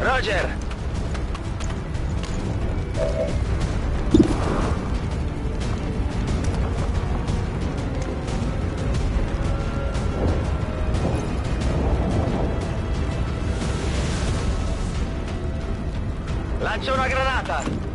Roger. Lancio una granata.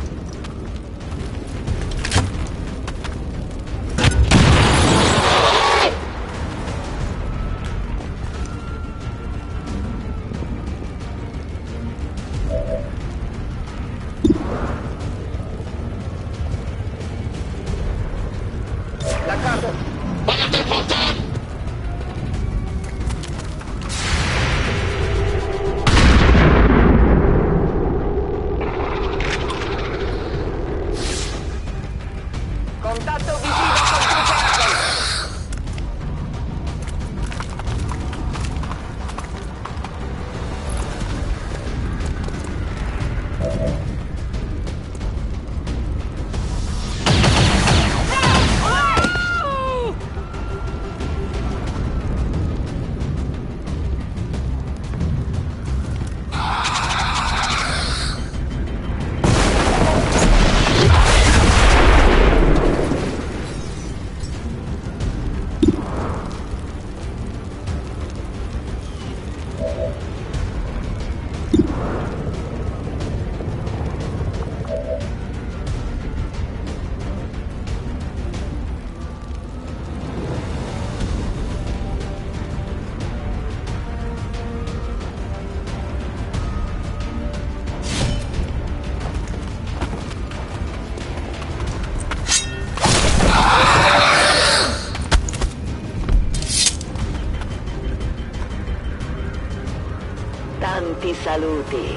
Tanti saluti.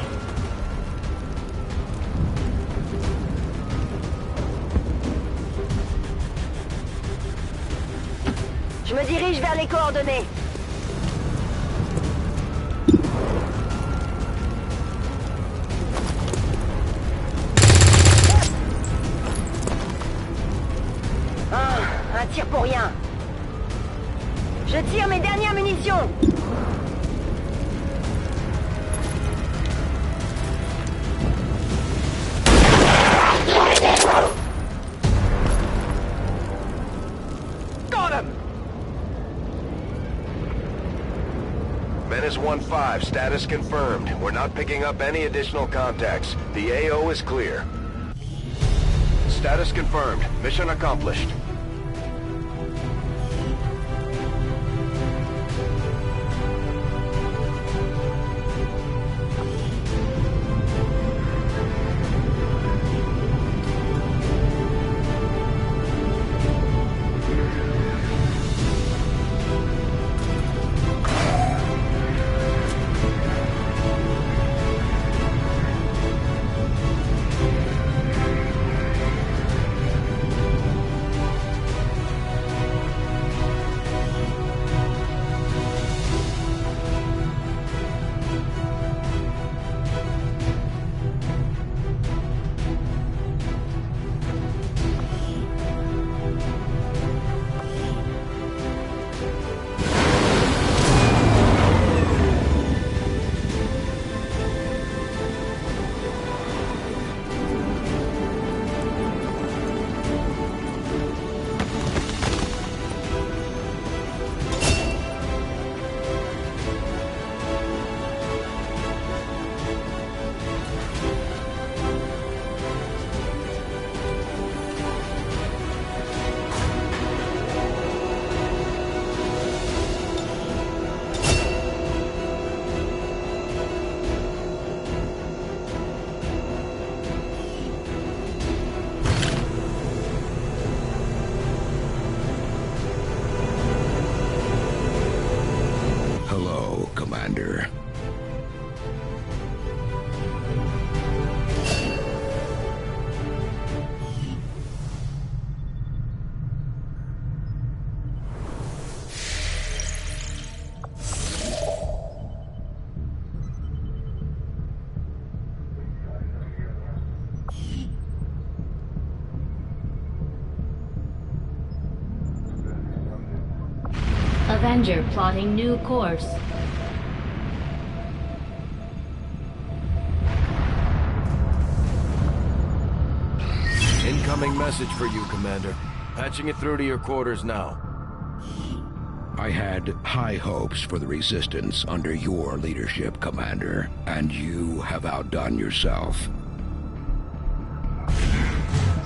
Je me dirige vers les coordonnées. Ah, un tir pour rien. Je tire mes dernières munitions. Menace 1-5, status confirmed. We're not picking up any additional contacts. The AO is clear. Status confirmed. Mission accomplished. Commander. Avenger plotting new course. incoming message for you, Commander. Patching it through to your quarters now. I had high hopes for the Resistance under your leadership, Commander, and you have outdone yourself.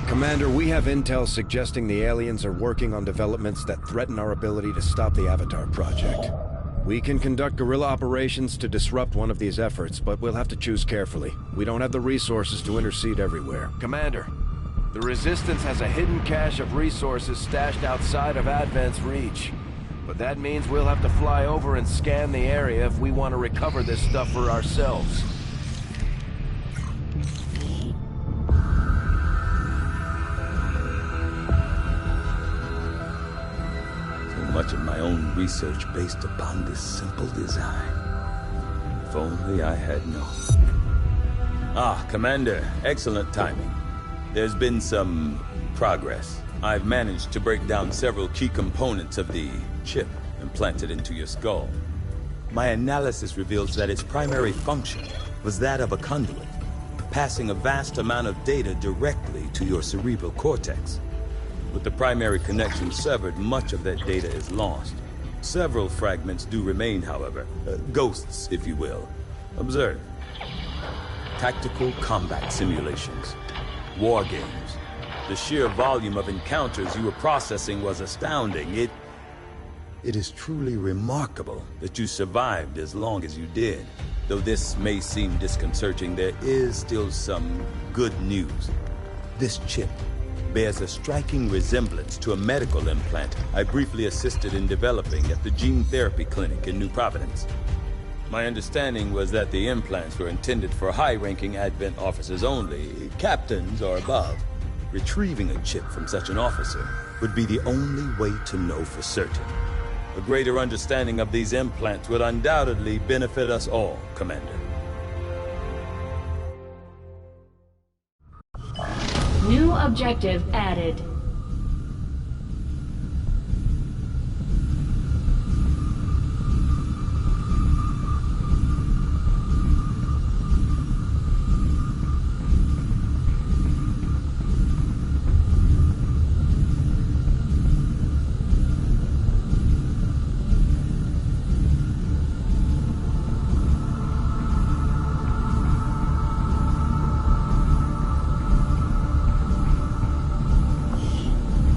Commander, we have intel suggesting the aliens are working on developments that threaten our ability to stop the Avatar project. We can conduct guerrilla operations to disrupt one of these efforts, but we'll have to choose carefully. We don't have the resources to intercede everywhere. Commander, the Resistance has a hidden cache of resources stashed outside of Advent's reach. But that means we'll have to fly over and scan the area if we want to recover this stuff for ourselves. So much of my own research based upon this simple design. If only I had known. Ah, Commander, excellent timing. There's been some progress. I've managed to break down several key components of the chip implanted into your skull. My analysis reveals that its primary function was that of a conduit, passing a vast amount of data directly to your cerebral cortex. With the primary connection severed, much of that data is lost. Several fragments do remain, however, ghosts, if you will. Observe. Tactical combat simulations, war games. The sheer volume of encounters you were processing was astounding. It is truly remarkable that you survived as long as you did. Though this may seem disconcerting, there is still some good news. This chip bears a striking resemblance to a medical implant I briefly assisted in developing at the gene therapy clinic in New Providence. My understanding was that the implants were intended for high-ranking Advent officers only, captains or above. Retrieving a chip from such an officer would be the only way to know for certain. A greater understanding of these implants would undoubtedly benefit us all, Commander. New objective added.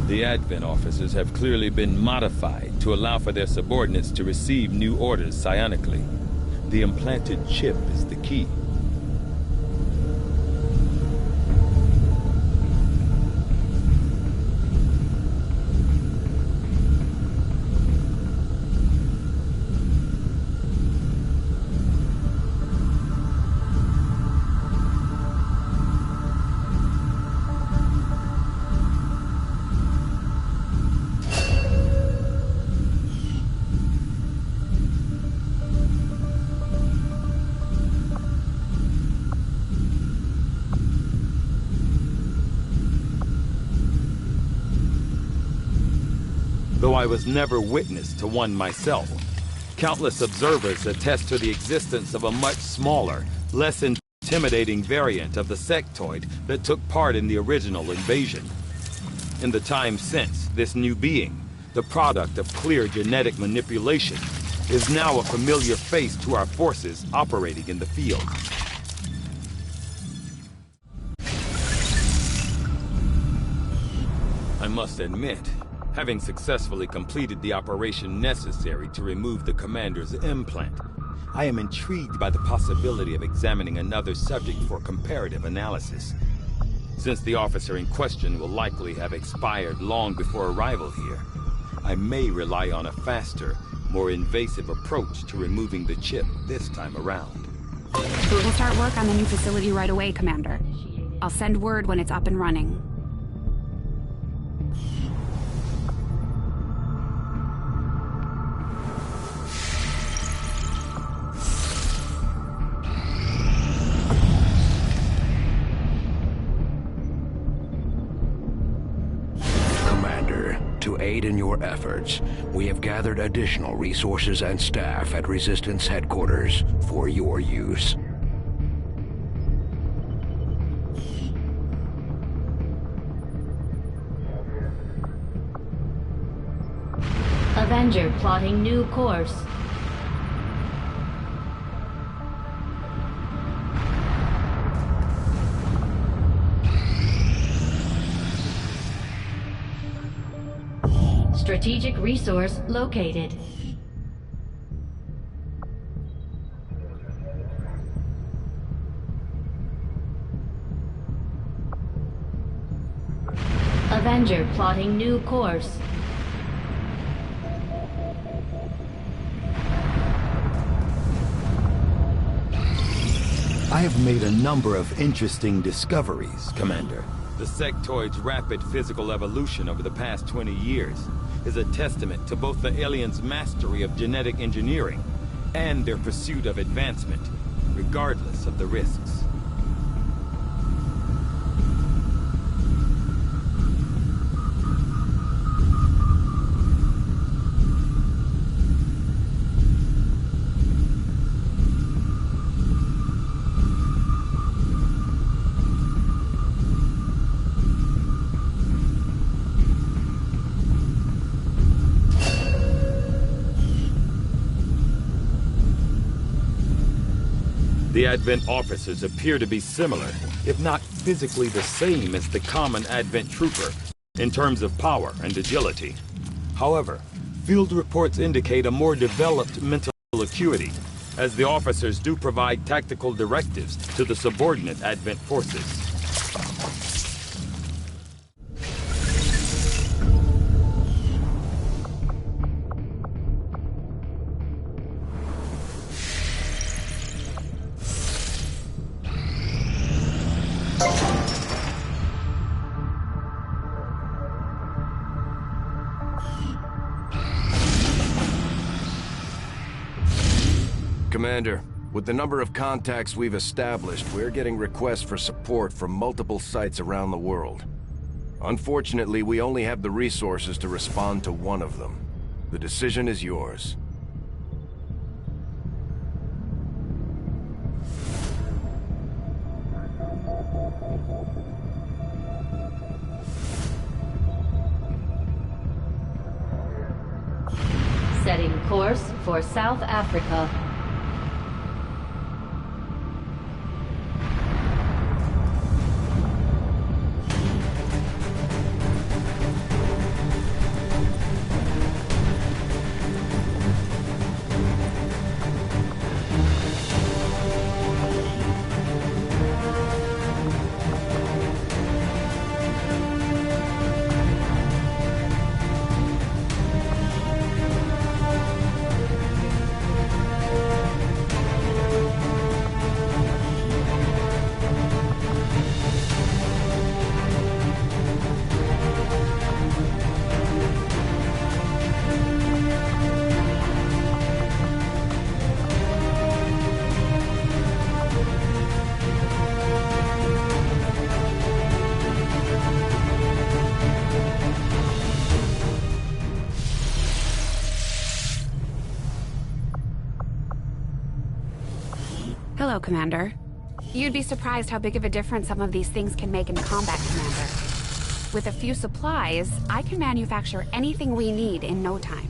The Advent officers have clearly been modified to allow for their subordinates to receive new orders psionically. The implanted chip is the key. Though I was never witness to one myself, countless observers attest to the existence of a much smaller, less intimidating variant of the sectoid that took part in the original invasion. In the time since, this new being, the product of clear genetic manipulation, is now a familiar face to our forces operating in the field. I must admit, having successfully completed the operation necessary to remove the commander's implant, I am intrigued by the possibility of examining another subject for comparative analysis. Since the officer in question will likely have expired long before arrival here, I may rely on a faster, more invasive approach to removing the chip this time around. We will start work on the new facility right away, Commander. I'll send word when it's up and running. To aid in your efforts, we have gathered additional resources and staff at Resistance headquarters for your use. Avenger plotting new course. Strategic resource located. Avenger plotting new course. I have made a number of interesting discoveries, Commander. The sectoid's rapid physical evolution over the past 20 years is a testament to both the aliens' mastery of genetic engineering and their pursuit of advancement, regardless of the risks. The Advent officers appear to be similar, if not physically the same as the common Advent trooper, in terms of power and agility. However, field reports indicate a more developed mental acuity, as the officers do provide tactical directives to the subordinate Advent forces. Commander, with the number of contacts we've established, we're getting requests for support from multiple sites around the world. Unfortunately, we only have the resources to respond to one of them. The decision is yours. Setting course for South Africa. Hello, Commander. You'd be surprised how big of a difference some of these things can make in combat, Commander. With a few supplies, I can manufacture anything we need in no time.